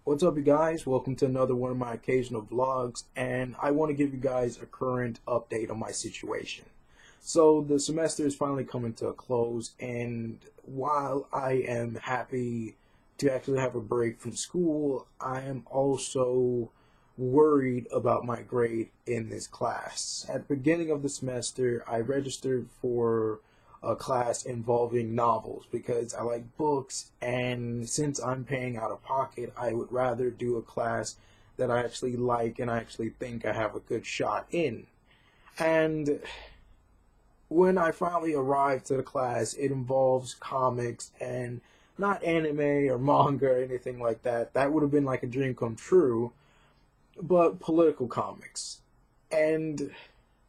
What's up, you guys? Welcome to another one of my occasional vlogs, and I want to give you guys a current update on my situation. So, the semester is finally coming to a close, and while I am happy to actually have a break from school, I am also worried about my grade in this class. At the beginning of the semester, I registered for a class involving novels because I like books, and since I'm paying out of pocket, I would rather do a class that I actually like and I actually think I have a good shot in. And when I finally arrived to the class, it involves comics and not anime or manga or anything like that. That would have been like a dream come true, but political comics. And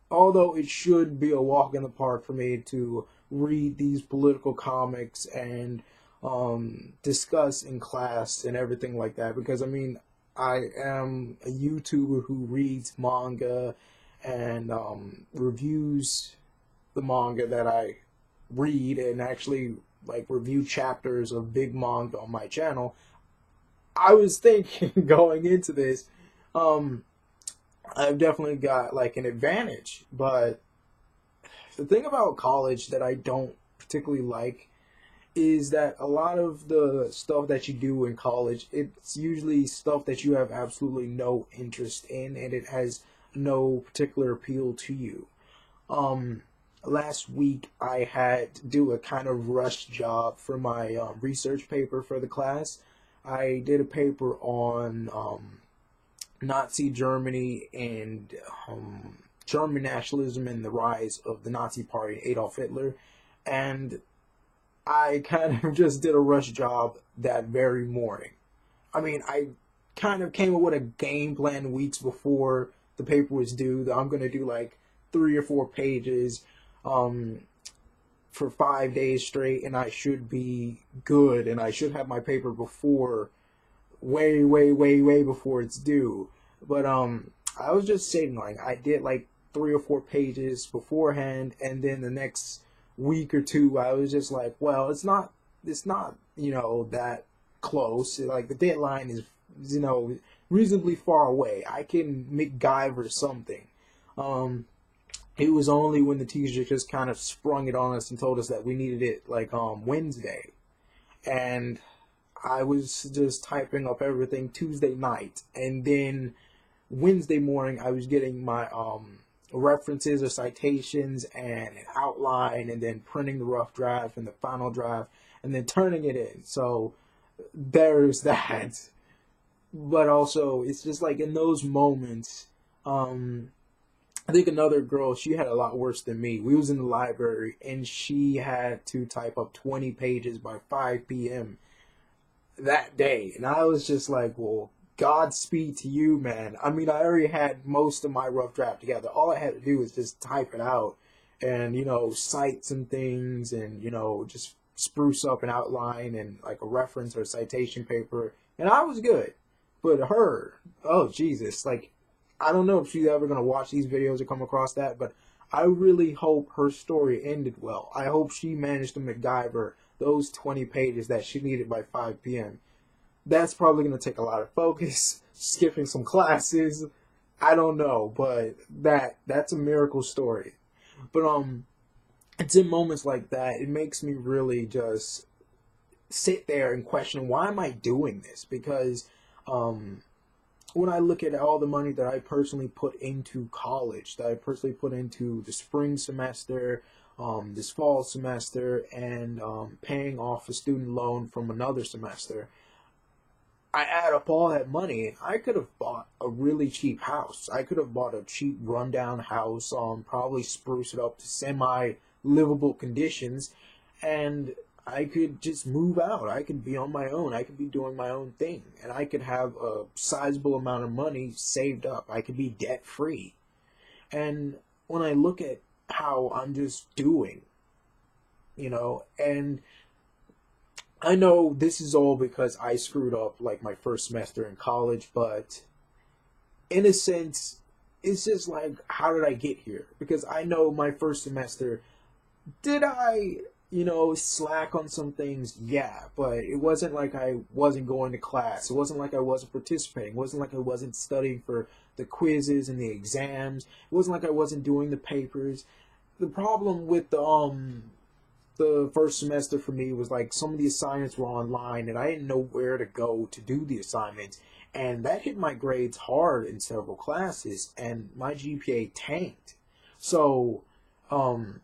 although it should be a walk in the park for me to read these political comics and discuss in class and everything like that, because I mean, I am a YouTuber who reads manga and reviews the manga that I read and actually like review chapters of big manga on my channel. I was thinking going into this, um, I've definitely got like an advantage, but the thing about college that I don't particularly like is that a lot of the stuff that you do in college, it's usually stuff that you have absolutely no interest in and it has no particular appeal to you. Um, Last week I had to do a kind of rush job for my research paper for the class. I did a paper on Nazi Germany and German nationalism and the rise of the Nazi Party, Adolf Hitler. And I kind of just did a rush job that very morning. I mean, I kind of came up with a game plan weeks before the paper was due that I'm going to do like 3 or 4 pages um, for 5 days straight, and I should be good, and I should have my paper before way, way, way, way before it's due. But I was just saying, like, I did like 3 or 4 pages beforehand, and then the next week or two, I was just like, well, it's not, that close. Like the deadline is, reasonably far away. I can MacGyver something. Um, it was only when the teacher just kind of sprung it on us and told us that we needed it like Wednesday, and I was just typing up everything Tuesday night, and then Wednesday morning I was getting my references or citations and an outline, and then printing the rough draft and the final draft, and then turning it in. So there's that. But also, it's just like in those moments, um, I think another girl, she had a lot worse than me. We was in the library, and she had to type up 20 pages by 5 p.m. that day. And I was just like, well, Godspeed to you, man. I mean, I already had most of my rough draft together. All I had to do was just type it out and, cite some things and, just spruce up an outline and like a reference or citation paper. And I was good. But her, oh, Jesus. Like, I don't know if she's ever going to watch these videos or come across that, but I really hope her story ended well. I hope she managed to MacGyver those 20 pages that she needed by 5 p.m. That's probably going to take a lot of focus, skipping some classes. I don't know, but that's a miracle story. But it's in moments like that it makes me really just sit there and question, why am I doing this? Because um when I look at all the money that I personally put into college, that I personally put into the spring semester, this fall semester, and paying off a student loan from another semester, I add up all that money. I could have bought a really cheap house. I could have bought a cheap rundown house, probably spruce it up to semi livable conditions, and I could just move out. I could be on my own. I could be doing my own thing, and I could have a sizable amount of money saved up. I could be debt free. And when I look at how I'm just doing, and I know this is all because I screwed up like my first semester in college, but in a sense, it's just like, how did I get here? Because I know my first semester, did I, slack on some things, yeah, but it wasn't like I wasn't going to class. It wasn't like I wasn't participating. It wasn't like I wasn't studying for the quizzes and the exams. It wasn't like I wasn't doing the papers. The problem with the first semester for me was like some of the assignments were online and I didn't know where to go to do the assignments. And that hit my grades hard in several classes and my GPA tanked. So, um,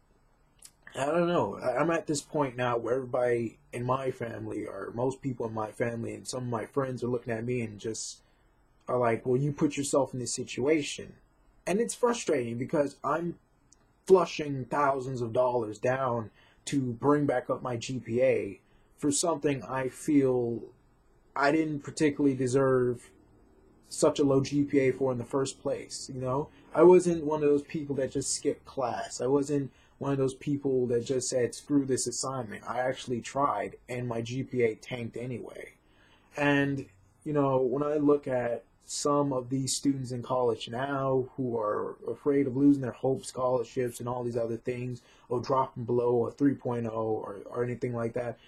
I don't know. I'm at this point now where everybody in my family, or most people in my family, and some of my friends are looking at me and just are like, well, you put yourself in this situation. And it's frustrating because I'm flushing thousands of dollars down to bring back up my GPA for something I feel I didn't particularly deserve such a low GPA for in the first place. I wasn't one of those people that just skipped class. I wasn't one of those people that just said, screw this assignment. I actually tried, and my GPA tanked anyway. And, when I look at some of these students in college now who are afraid of losing their Hope scholarships and all these other things, or dropping below a 3.0 or anything like that,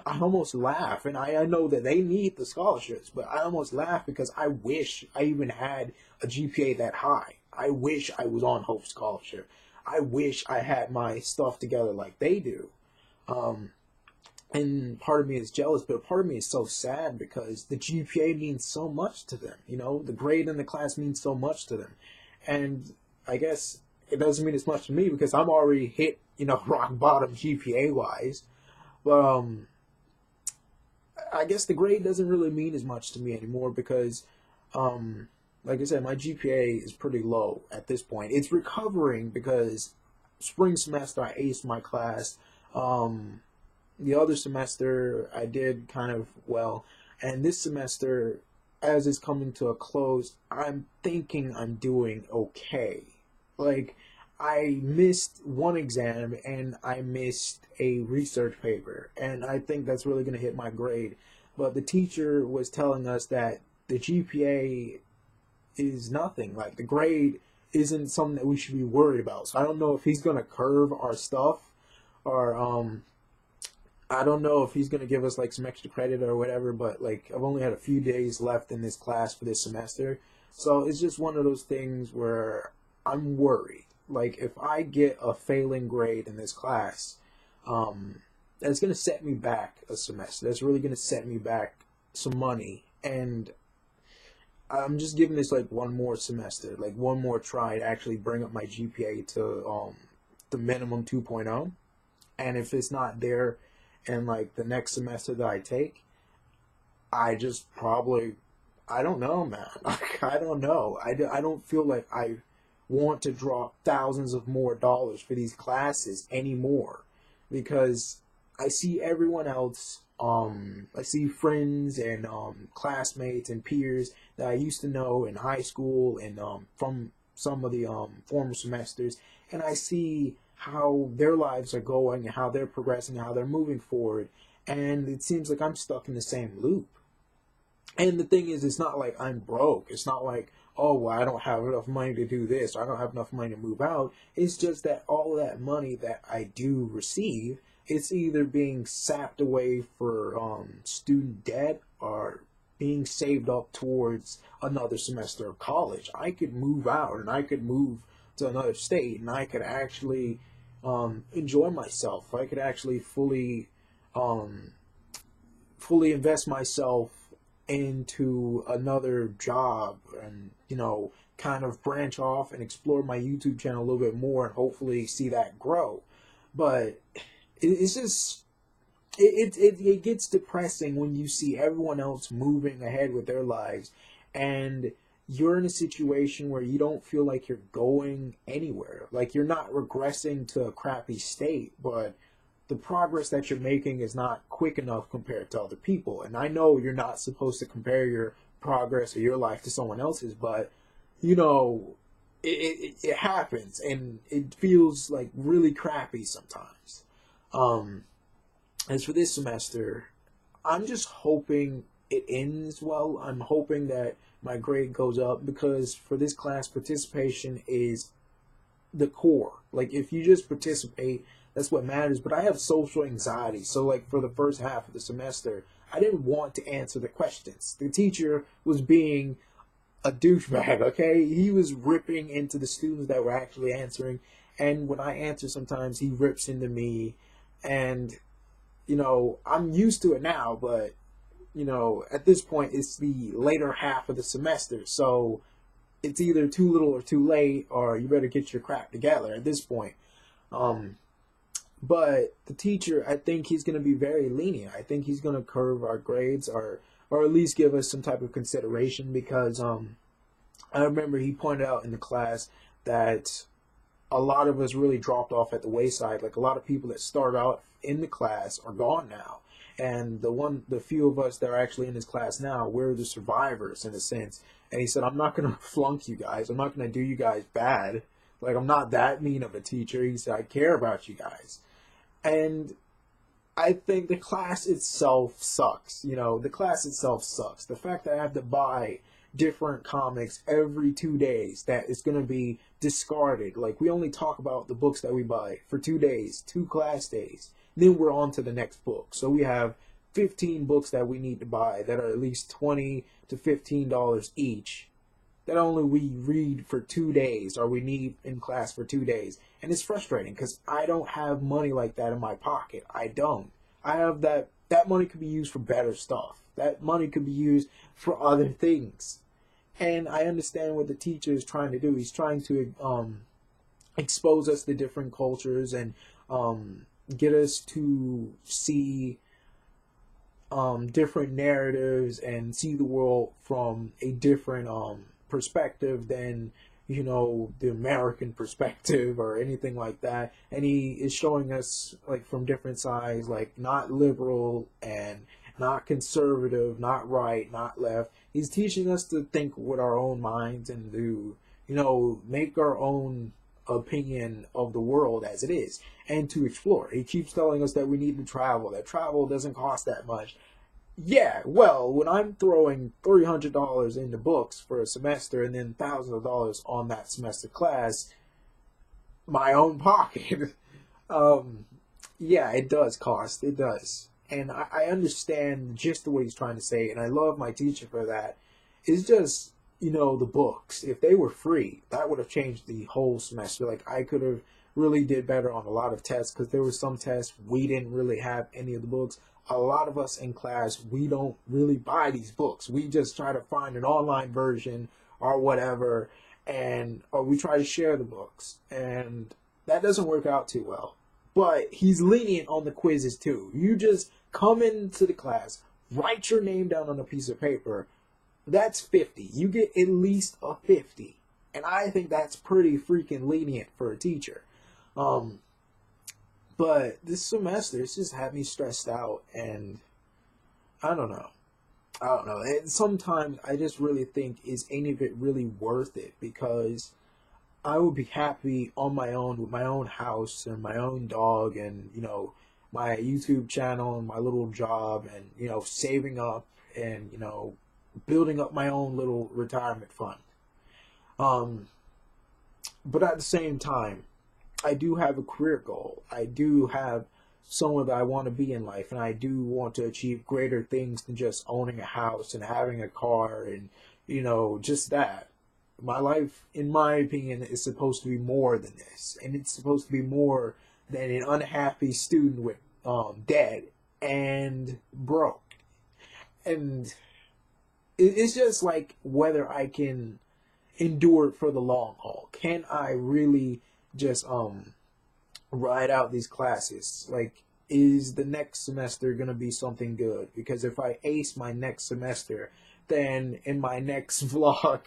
I almost laugh, and I know that they need the scholarships, but I almost laugh because I wish I even had a GPA that high. I wish I was on Hope Scholarship. I wish I had my stuff together like they do. Um, and part of me is jealous, but part of me is so sad because the GPA means so much to them. The grade in the class means so much to them. And I guess it doesn't mean as much to me because I'm already hit, rock bottom GPA wise. But I guess the grade doesn't really mean as much to me anymore because, like I said, my GPA is pretty low at this point. It's recovering because spring semester I aced my class. The other semester I did kind of well, and this semester, as it's coming to a close, I'm thinking I'm doing okay. Like, I missed one exam and I missed a research paper, and I think that's really going to hit my grade. But the teacher was telling us that the GPA is nothing. Like, the grade isn't something that we should be worried about. So I don't know if he's going to curve our stuff, or I don't know if he's going to give us like some extra credit or whatever, but like I've only had a few days left in this class for this semester. So it's just one of those things where I'm worried. Like, if I get a failing grade in this class, that's going to set me back a semester. That's really going to set me back some money. And I'm just giving this like one more semester, like one more try to actually bring up my GPA to the minimum 2.0. And if it's not there in like the next semester that I take, I just probably, I don't know, man. I don't know. I don't feel like I want to drop thousands of more dollars for these classes anymore because I see everyone else. I see friends and classmates and peers that I used to know in high school and from some of the former semesters, and I see how their lives are going and how they're progressing, how they're moving forward, and it seems like I'm stuck in the same loop. And the thing is, it's not like I'm broke. It's not like, oh, well, I don't have enough money to do this, or I don't have enough money to move out. It's just that all that money that I do receive, it's either being sapped away for student debt or being saved up towards another semester of college. I could move out and I could move to another state and I could actually enjoy myself. I could actually um, fully invest myself into another job and, kind of branch off and explore my YouTube channel a little bit more and hopefully see that grow. But it's just, it gets depressing when you see everyone else moving ahead with their lives and you're in a situation where you don't feel like you're going anywhere. Like, you're not regressing to a crappy state, but the progress that you're making is not quick enough compared to other people. And I know you're not supposed to compare your progress or your life to someone else's, but it happens and it feels like really crappy sometimes. Um, as for this semester, I'm just hoping it ends well. I'm hoping that my grade goes up because for this class, participation is the core. Like, if you just participate, That's what matters. But I have social anxiety. So like for the first half of the semester, I didn't want to answer the questions. The teacher was being a douchebag, okay? He was ripping into the students that were actually answering. And when I answer, sometimes he rips into me. And, I'm used to it now, but, at this point, it's the later half of the semester. So it's either too little or too late, or you better get your crap together at this point. Um, but the teacher, I think he's going to be very lenient. I think he's going to curve our grades, or at least give us some type of consideration, because I remember he pointed out in the class that a lot of us really dropped off at the wayside. Like a lot of people that start out in the class are gone now. And the few of us that are actually in his class now, we're the survivors in a sense. And he said, I'm not going to flunk you guys. I'm not going to do you guys bad. Like, I'm not that mean of a teacher. He said, I care about you guys. And I think the class itself sucks. The class itself sucks. The fact that I have to buy different comics every 2 days that is going to be discarded. Like, we only talk about the books that we buy for 2 days, 2 class days. Then we're on to the next book. So we have 15 books that we need to buy that are at least $20 to $15 each, that only we read for 2 days, or we need in class for 2 days. And it's frustrating because I don't have money like that in my pocket. I don't. I have that money could be used for better stuff. That money could be used for other things. And I understand what the teacher is trying to do. He's trying to expose us to different cultures, and get us to see different narratives and see the world from a different perspective than the American perspective or anything like that. And he is showing us like from different sides, like not liberal and not conservative, not right, not left. He's teaching us to think with our own minds and to make our own opinion of the world as it is, and to explore. He keeps telling us that we need to travel, that travel doesn't cost that much. Yeah, well, when I'm throwing $300 into books for a semester and then thousands of dollars on that semester class, my own pocket, yeah, it does cost. It does. And I understand just the way he's trying to say it, and I love my teacher for that. It's just, the books. If they were free, that would have changed the whole semester. Like, I could have really did better on a lot of tests, because there were some tests we didn't really have any of the books. A lot of us in class, we don't really buy these books. We just try to find an online version or whatever, or we try to share the books, and that doesn't work out too well. But he's lenient on the quizzes too. You just come into the class, write your name down on a piece of paper. That's 50. You get at least a 50. And I think that's pretty freaking lenient for a teacher. But this semester, it's just had me stressed out, and I don't know. And sometimes I just really think, is any of it really worth it? Because I would be happy on my own with my own house and my own dog, and my YouTube channel and my little job, and saving up, and building up my own little retirement fund. But at the same time, I do have a career goal. I do have someone that I want to be in life, and I do want to achieve greater things than just owning a house and having a car and just that. My life, in my opinion, is supposed to be more than this, and it's supposed to be more than an unhappy student with debt and broke. And it's just like whether I can endure it for the long haul. Can I really just ride out these classes? Like, is the next semester gonna be something good? Because if I ace my next semester, then in my next vlog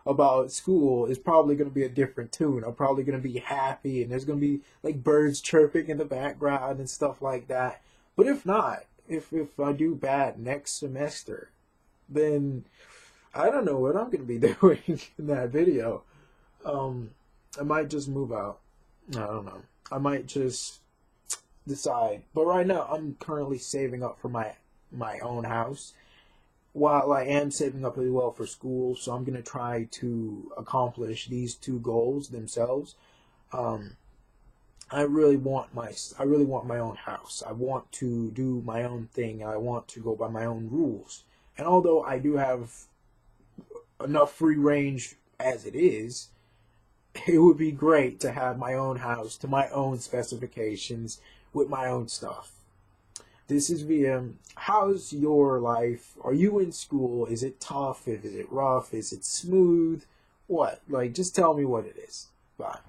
about school is probably gonna be a different tune. I'm probably gonna be happy, and there's gonna be like birds chirping in the background and stuff like that. But if not, if I do bad next semester, then I don't know what I'm gonna be doing in that video. I might just move out. I don't know. I might just decide. But right now, I'm currently saving up for my own house, while I am saving up really well for school. So I'm gonna try to accomplish these 2 goals themselves. I really want my own house. I want to do my own thing. I want to go by my own rules. And although I do have enough free range as it is, it would be great to have my own house to my own specifications with my own stuff. This is VM. How's your life? Are you in school? Is it tough? Is it rough? Is it smooth? What? Like, just tell me what it is. Bye.